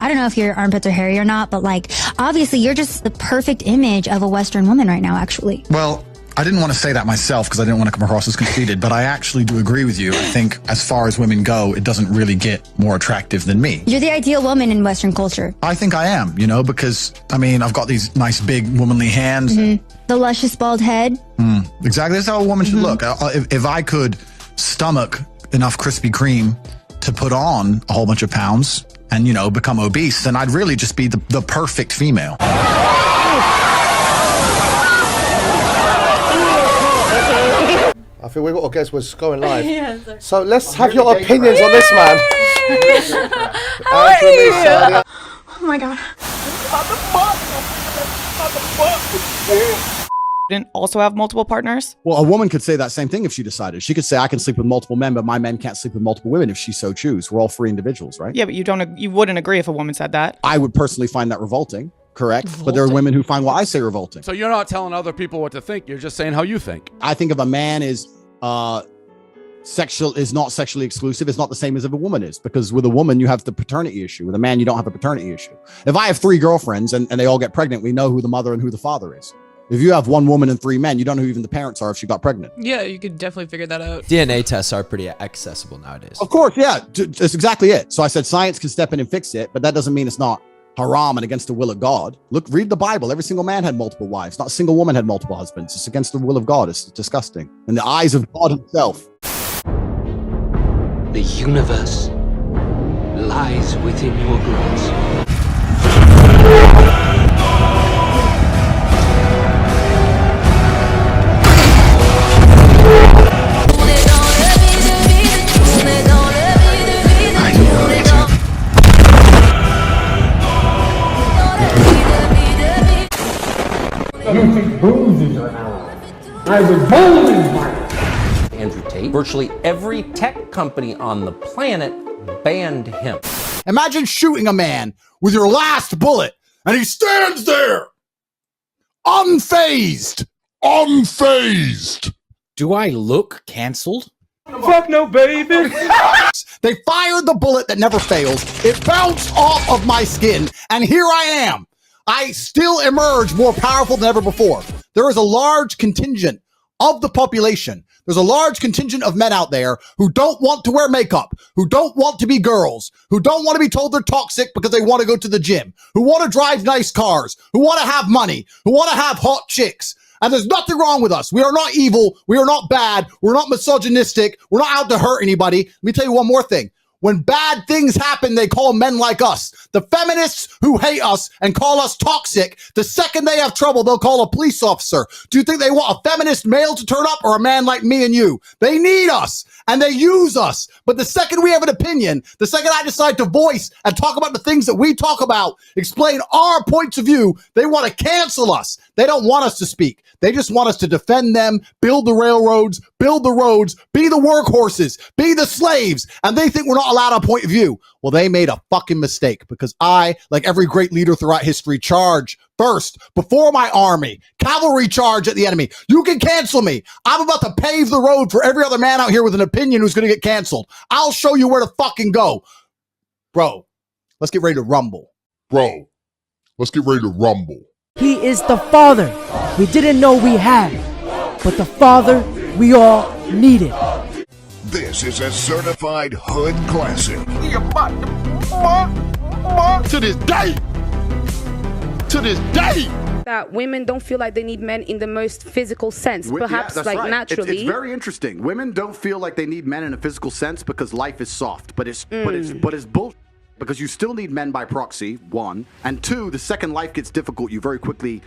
I don't know if your armpits are hairy or not, but like, obviously you're just the perfect image of a Western woman right now, actually. Well, I didn't want to say that myself because I didn't want to come across as conceited, but I actually do agree with you. I think as far as women go, it doesn't really get more attractive than me. You're the ideal woman in Western culture. I think I am, you know, because, I mean, I've got these nice big womanly hands. The luscious bald head. Exactly. That's how a woman should look. If I could stomach enough Krispy Kreme to put on a whole bunch of pounds and, you know, become obese, then I'd really just be the perfect female. I think we've got to guess what's going live. Yeah, so let's have your opinions on this man. How are you? Oh my god. Didn't also have multiple partners? Well, a woman could say that same thing if she decided. She could say, I can sleep with multiple men, but my men can't sleep with multiple women if she so choose. We're all free individuals, right? Yeah, but you wouldn't agree if a woman said that. I would personally find that revolting. Correct. But there are women who find what I say revolting. So you're not telling other people what to think. You're just saying how you think. I think if a man is not sexually exclusive, it's not the same as if a woman is, because with a woman, you have the paternity issue. With a man, you don't have a paternity issue. If I have 3 girlfriends and they all get pregnant, we know who the mother and who the father is. If you have 1 woman and 3 men, you don't know who even the parents are if she got pregnant. Yeah, you could definitely figure that out. DNA tests are pretty accessible nowadays. Of course, yeah. That's exactly it. So I said science can step in and fix it, but that doesn't mean it's not haram and against the will of God. Look, read the Bible. Every single man had multiple wives. Not a single woman had multiple husbands. It's against the will of God. It's disgusting. In the eyes of God himself. The universe lies within your grasp. You think bruises are allies. I was bullied by it. Andrew Tate, virtually every tech company on the planet banned him. Imagine shooting a man with your last bullet and he stands there unfazed. Do I look canceled? Fuck no, baby. They fired the bullet that never fails. It bounced off of my skin, and here I am. I still emerge more powerful than ever before. There is a large contingent of the population. There's a large contingent of men out there who don't want to wear makeup, who don't want to be girls, who don't want to be told they're toxic because they want to go to the gym, who want to drive nice cars, who want to have money, who want to have hot chicks. And there's nothing wrong with us. We are not evil. We are not bad. We're not misogynistic. We're not out to hurt anybody. Let me tell you one more thing. When bad things happen, they call men like us. The feminists who hate us and call us toxic, the second they have trouble, they'll call a police officer. Do you think they want a feminist male to turn up or a man like me and you? They need us and they use us. But the second we have an opinion, the second I decide to voice and talk about the things that we talk about, explain our points of view, they want to cancel us. They don't want us to speak. They just want us to defend them, build the railroads, build the roads, be the workhorses, be the slaves. And they think we're not allowed a point of view. Well, they made a fucking mistake because I, like every great leader throughout history, charge first before my army, cavalry charge at the enemy. You can cancel me. I'm about to pave the road for every other man out here with an opinion who's going to get canceled. I'll show you where to fucking go. Bro, let's get ready to rumble. He is the father we didn't know we had, but the father we all needed. This is a certified hood classic. To this day. That women don't feel like they need men in the most physical sense, perhaps that's like right. naturally. It's very interesting. Women don't feel like they need men in a physical sense because life is soft, but it's bullshit. Because you still need men by proxy, 1, and 2, the second life gets difficult, you very quickly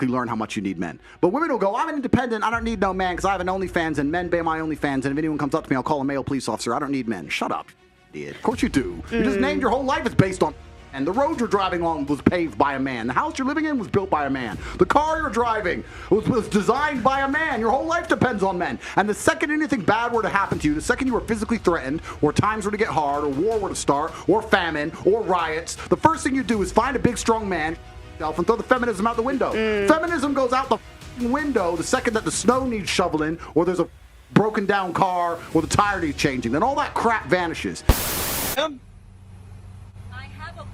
learn how much you need men. But women will go, I'm independent, I don't need no man because I have an OnlyFans and men pay my OnlyFans, and if anyone comes up to me, I'll call a male police officer. I don't need men. Shut up, idiot. Of course you do. You just named your whole life is based on. And the road you're driving on was paved by a man. The house you're living in was built by a man. The car you're driving was designed by a man. Your whole life depends on men. And the second anything bad were to happen to you, the second you were physically threatened, or times were to get hard, or war were to start, or famine, or riots, the first thing you do is find a big, strong man and throw the feminism out the window. Feminism goes out the window the second that the snow needs shoveling, or there's a broken down car, or the tire needs changing. Then all that crap vanishes. I have a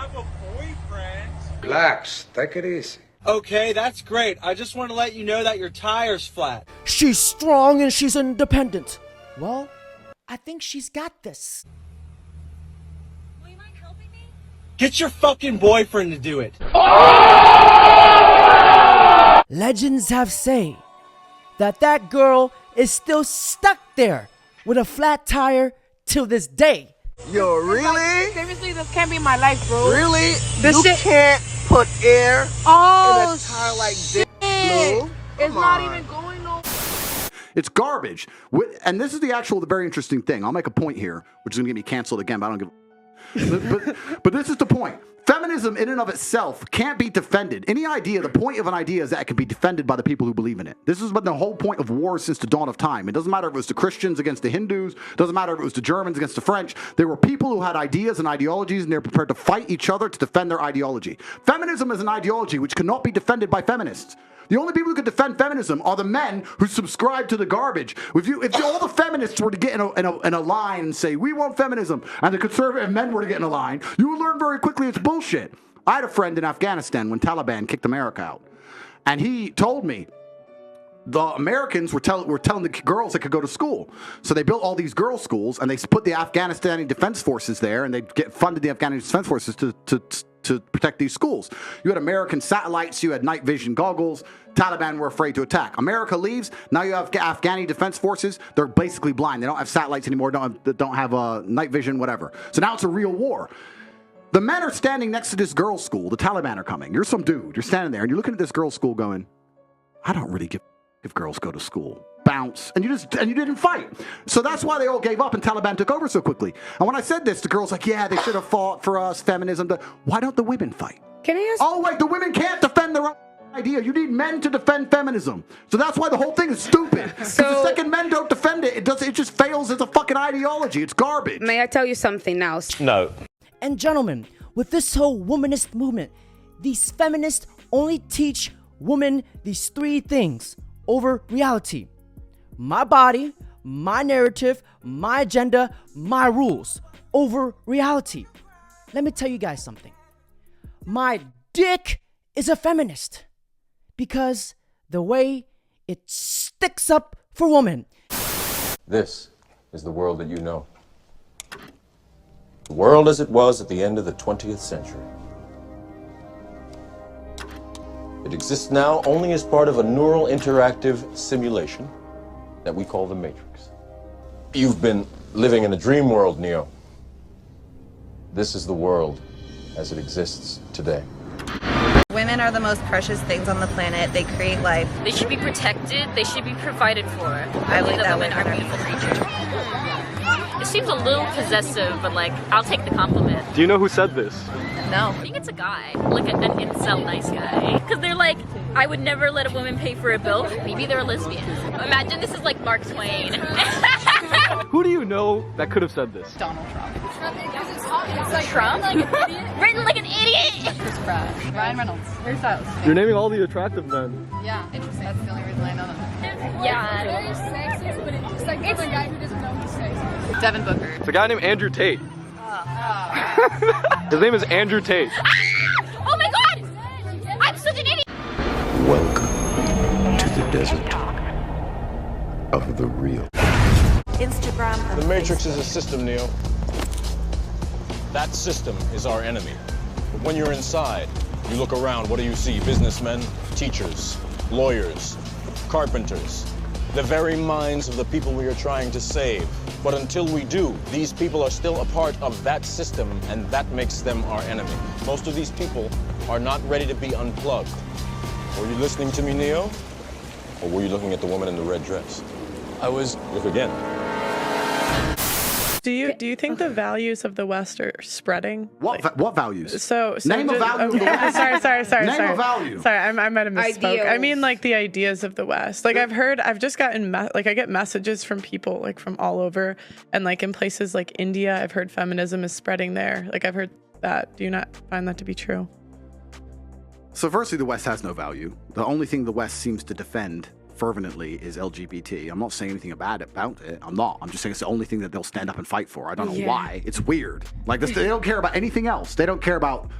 have a boyfriend. Relax, take it easy. Okay, that's great. I just want to let you know that your tire's flat. She's strong and she's independent. Well, I think she's got this. Will you mind helping me? Get your fucking boyfriend to do it. Legends have say that girl is still stuck there with a flat tire till this day. Yo, really? Seriously, this can't be my life, bro. Really? This you shit can't put air in a tire like this, Blue? It's not even going no. It's garbage. And this is the very interesting thing. I'll make a point here, which is going to get me canceled again, but I don't give but this is the point. Feminism in and of itself can't be defended. The point of an idea is that it can be defended by the people who believe in it. This has been the whole point of war since the dawn of time. It doesn't matter if it was the Christians against the Hindus. It doesn't matter if it was the Germans against the French. There were people who had ideas and ideologies, and they were prepared to fight each other to defend their ideology. Feminism is an ideology which cannot be defended by feminists. The only people who could defend feminism are the men who subscribe to the garbage. If all the feminists were to get in a line and say, we want feminism, and the conservative men were to get in a line, you would learn very quickly it's bullshit. I had a friend in Afghanistan when Taliban kicked America out. And he told me the Americans were telling the girls they could go to school. So they built all these girls' schools, and they put the Afghanistani Defense Forces there, and they funded the Afghanistani Defense Forces to protect these schools. You had American satellites, you had night vision goggles. Taliban were afraid to attack. America leaves. Now you have Afghani defense forces. They're basically blind. They don't have satellites anymore. Don't have night vision, whatever. So now it's a real war. The men are standing next to this girls' school. The Taliban are coming. You're some dude. You're standing there, and you're looking at this girls' school going, I don't really give if girls go to school. Bounce. And you didn't fight. So that's why they all gave up and Taliban took over so quickly. And when I said this, the girls like, yeah, they should have fought for us, feminism. Why don't the women fight? Can I ask? Oh, wait, the women can't defend their own idea. You need men to defend feminism. So that's why the whole thing is stupid. Because the second men don't defend it, it just fails as a fucking ideology. It's garbage. May I tell you something now? No. And gentlemen, with this whole womanist movement, these feminists only teach women these three things over reality. My body, my narrative, my agenda, my rules over reality. Let me tell you guys something. My dick is a feminist because the way it sticks up for women. This is the world that you know. The world as it was at the end of the 20th century. It exists now only as part of a neural interactive simulation that we call the Matrix. You've been living in a dream world, Neo. This is the world as it exists today. Women are the most precious things on the planet. They create life. They should be protected. They should be provided for. I believe that women are beautiful creatures. It seems a little possessive, but like, I'll take the compliment. Do you know who said this? No. I think it's a guy, like an incel nice guy. Because they're like, I would never let a woman pay for a bill. Maybe they're a lesbian. Imagine this is like Mark Twain. Who do you know that could have said this? Donald Trump. Trump? Like an idiot? Written like an idiot! Chris Pratt. Ryan Reynolds. Harry Styles. You're naming all the attractive men. Yeah, interesting. That's the only reason I know them. Yeah. Very sexist, but it's like it's a guy who doesn't know he's sexist. Devin Booker. It's a guy named Andrew Tate. His name is Andrew Tate. Oh my god! I'm such an idiot! Welcome to the desert of the real. Instagram. The Matrix is a system, Neo. That system is our enemy. But when you're inside, you look around, what do you see? Businessmen, teachers, lawyers, carpenters, the very minds of the people we are trying to save. But until we do, these people are still a part of that system, and that makes them our enemy. Most of these people are not ready to be unplugged. Were you listening to me, Neo? Or were you looking at the woman in the red dress? I was. Look again. Do you think the values of the West are spreading? What values? So name a value of the West. Sorry. Name a value. Sorry, I might have misspoke. Ideals. I mean, like the ideas of the West. Like I've just gotten I get messages from people like from all over, and like in places like India, I've heard feminism is spreading there. Like I've heard that. Do you not find that to be true? So firstly, the West has no value. The only thing the West seems to defend fervently is LGBT. I'm not saying anything about it. I'm not. I'm just saying it's the only thing that they'll stand up and fight for. I don't know why. It's weird. Like this, they don't care about anything else. They don't care about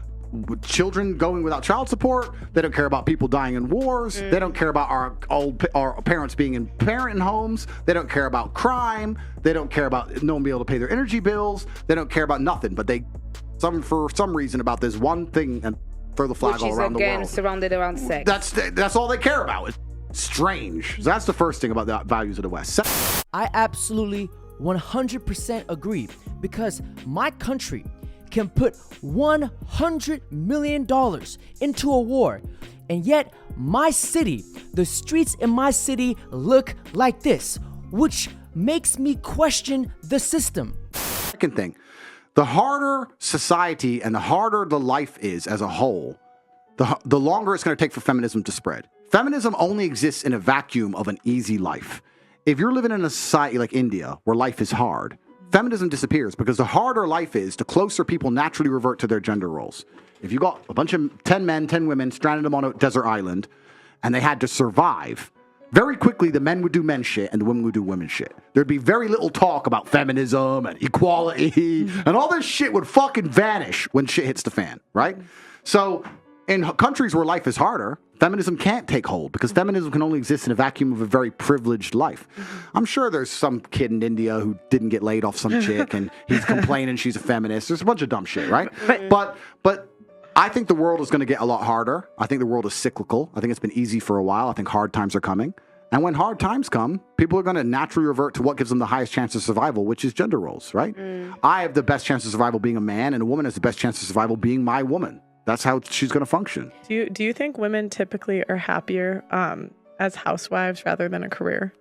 children going without child support. They don't care about people dying in wars. They don't care about our parents being in parent homes. They don't care about crime. They don't care about no one being able to pay their energy bills. They don't care about nothing. But for some reason about this one thing and throw the flag all around the world. Which is again surrounded around sex. That's all they care about. It's strange. So that's the first thing about the values of the West. I absolutely 100% agree, because my country can put $100 million into a war, and yet my city, the streets in my city look like this, which makes me question the system. Second thing, the harder society and the harder the life is as a whole, the longer it's going to take for feminism to spread. Feminism only exists in a vacuum of an easy life. If you're living in a society like India, where life is hard, feminism disappears, because the harder life is, the closer people naturally revert to their gender roles. If you got a bunch of 10 men, 10 women, stranded them on a desert island, and they had to survive, very quickly the men would do men shit and the women would do women shit. There'd be very little talk about feminism and equality, and all this shit would fucking vanish when shit hits the fan, right? So in countries where life is harder, feminism can't take hold, because feminism can only exist in a vacuum of a very privileged life. I'm sure there's some kid in India who didn't get laid off some chick and he's complaining she's a feminist. There's a bunch of dumb shit, right? But I think the world is going to get a lot harder. I think the world is cyclical. I think it's been easy for a while. I think hard times are coming. And when hard times come, people are going to naturally revert to what gives them the highest chance of survival, which is gender roles, right? I have the best chance of survival being a man, and a woman has the best chance of survival being my woman. That's how she's going to function. Do you think women typically are happier as housewives rather than a career?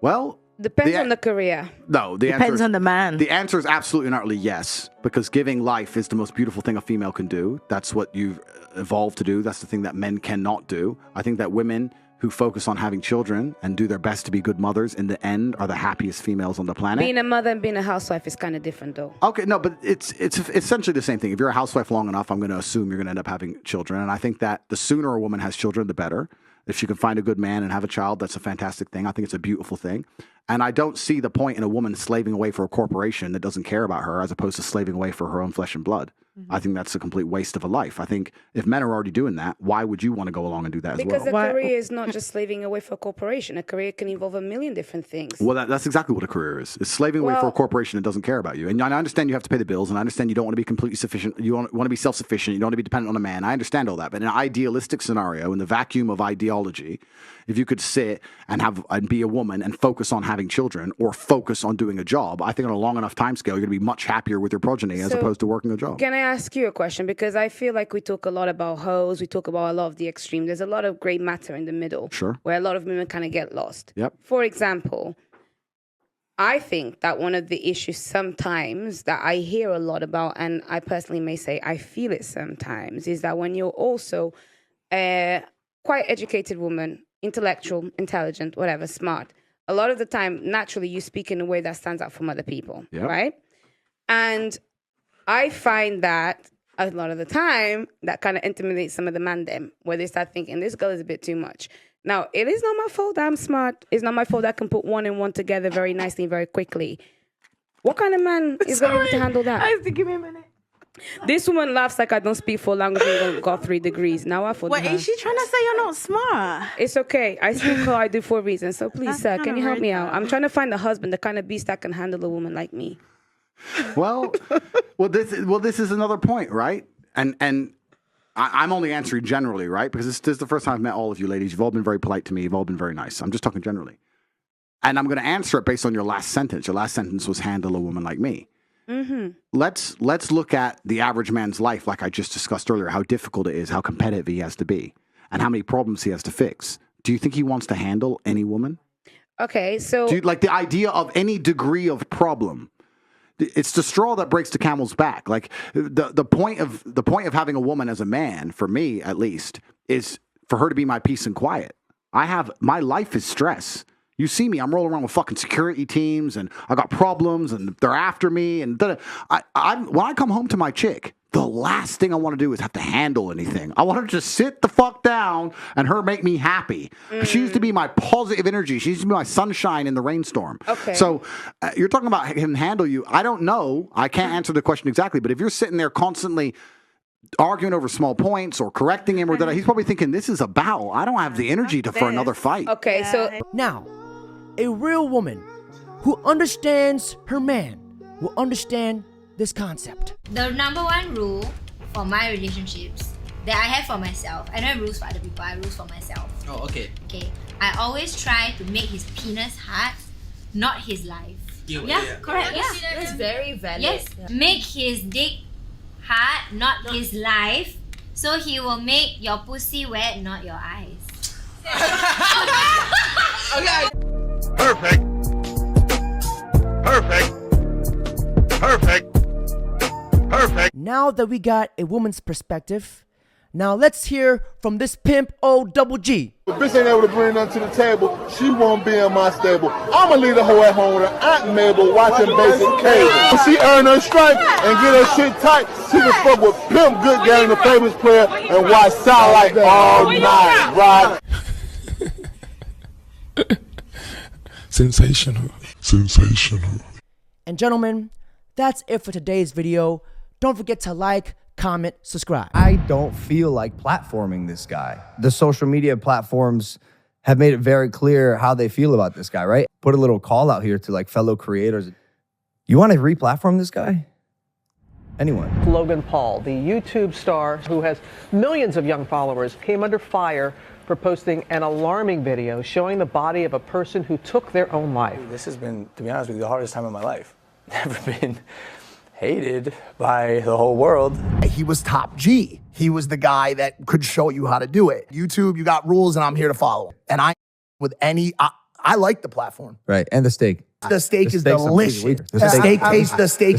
Well, depends on the career. No, Depends on the man. The answer is absolutely not really yes, because giving life is the most beautiful thing a female can do. That's what you've evolved to do. That's the thing that men cannot do. I think that women who focus on having children and do their best to be good mothers in the end are the happiest females on the planet. Being a mother and being a housewife is kind of different, though. Okay, no, but it's essentially the same thing. If you're a housewife long enough, I'm going to assume you're going to end up having children. And I think that the sooner a woman has children, the better. If she can find a good man and have a child, that's a fantastic thing. I think it's a beautiful thing. And I don't see the point in a woman slaving away for a corporation that doesn't care about her, as opposed to slaving away for her own flesh and blood. I think that's a complete waste of a life. I think if men are already doing that, why would you want to go along and do that as well? Because a career is not just slaving away for a corporation. A career can involve a million different things. Well, that's exactly what a career is. It's slaving away for a corporation that doesn't care about you. And I understand you have to pay the bills, and I understand you don't want to be completely sufficient. You want to be self-sufficient. You don't want to be dependent on a man. I understand all that. But in an idealistic scenario, in the vacuum of ideology, if you could sit and be a woman and focus on having children or focus on doing a job, I think on a long enough time scale, you're going to be much happier with your progeny as opposed to working a job. Can I ask you a question? Because I feel like we talk a lot about hoes. We talk about a lot of the extreme. There's a lot of gray matter in the middle. Sure. Where a lot of women kind of get lost. Yep. For example, I think that one of the issues sometimes that I hear a lot about, and I personally may say I feel it sometimes, is that when you're also a quite educated woman, intellectual, intelligent, whatever, smart, a lot of the time, naturally, you speak in a way that stands out from other people, right? And I find that a lot of the time, that kind of intimidates some of the man them, where they start thinking, this girl is a bit too much. Now, it is not my fault that I'm smart. It's not my fault that I can put one and one together very nicely, very quickly. What kind of man is going to be able to handle that? I have to give me a minute. This woman laughs like I don't speak 4 languages and got 3 degrees. Now I thought. What is she trying to say? You're not smart. It's okay. I speak how I do for a reason. So please, sir, can you help me out? I'm trying to find a husband, the kind of beast that can handle a woman like me. Well, this is another point, right? And I'm only answering generally, right? Because this is the first time I've met all of you ladies. You've all been very polite to me. You've all been very nice. I'm just talking generally. And I'm going to answer it based on your last sentence. Your last sentence was handle a woman like me. Mm-hmm. Let's look at the average man's life, like I just discussed earlier, how difficult it is, how competitive he has to be, and how many problems he has to fix. Do you think he wants to handle any woman? Okay, so... Do you, like the idea of any degree of problem... It's the straw that breaks the camel's back. Like the point of having a woman as a man, for me at least, is for her to be my peace and quiet. My life is stress. You see me, I'm rolling around with fucking security teams, and I got problems, and they're after me. And when I come home to my chick, the last thing I want to do is have to handle anything. I want her to just sit the fuck down and her make me happy. She used to be my positive energy. She used to be my sunshine in the rainstorm. Okay. So you're talking about him handle you. I don't know. I can't answer the question exactly. But if you're sitting there constantly arguing over small points or correcting him or that. He's probably thinking, this is a battle. I don't have the energy for another fight. Okay, so now, a real woman who understands her man will understand this concept. The number one rule for my relationships that I have for myself, I don't have rules for other people, I have rules for myself. Oh, okay. Okay, I always try to make his penis hard, not his life. Correct. Yeah, That's very valid. Yes, make his dick hard, not his life, so he will make your pussy wet, not your eyes. Okay. Perfect. Perfect. Perfect. Perfect. Now that we got a woman's perspective, now let's hear from this pimp O-double-G. If bitch ain't able to bring nothing to the table, she won't be in my stable. I'ma leave the hoe at home with her Aunt Mabel watching basic cable. If she earn her stripes and get her shit tight, she can fuck with Pimp Good Game, the Famous Player, and watch Sound Like all night, right? Sensational. Sensational. And gentlemen, that's it for today's video. Don't forget to like, comment, subscribe. I don't feel like platforming this guy. The social media platforms have made it very clear how they feel about this guy, right? Put a little call out here to like fellow creators. You want to re-platform this guy? Anyone? Logan Paul, the YouTube star who has millions of young followers, came under fire for posting an alarming video showing the body of a person who took their own life. This has been, to be honest with you, the hardest time of my life. Never been hated by the whole world. He was top G. He was the guy that could show you how to do it. YouTube, you got rules and I'm here to follow. And I like the platform. Right, and the steak. The steak is delicious. The steak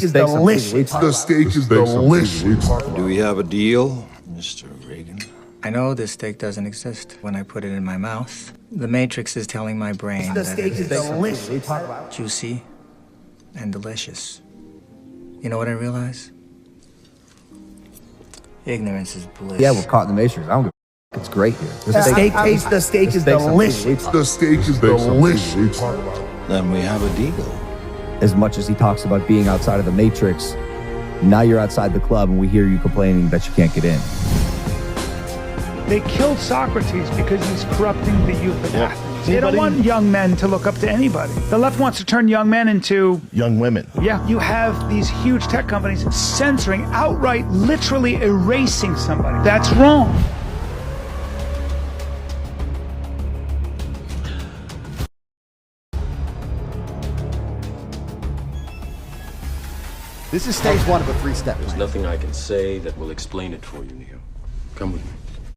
is delicious. The steak is delicious. Do we have a deal, Mr. Reagan? I know this steak doesn't exist when I put it in my mouth. The Matrix is telling my brain The that steak is delicious. juicy and delicious. You know what I realize? Ignorance is bliss. Yeah, we're caught in the Matrix. I don't give a f***. It's great here. The steak is delicious. The steak is delicious. Then we have a deal. As much as he talks about being outside of the Matrix, now you're outside the club and we hear you complaining that you can't get in. They killed Socrates because he's corrupting the youth of Athens. They don't want young men to look up to anybody. The left wants to turn young men into young women. Yeah, you have these huge tech companies censoring, outright, literally erasing somebody. That's wrong. This is stage one of a three-step plan. There's nothing I can say that will explain it for you, Neo. Come with me.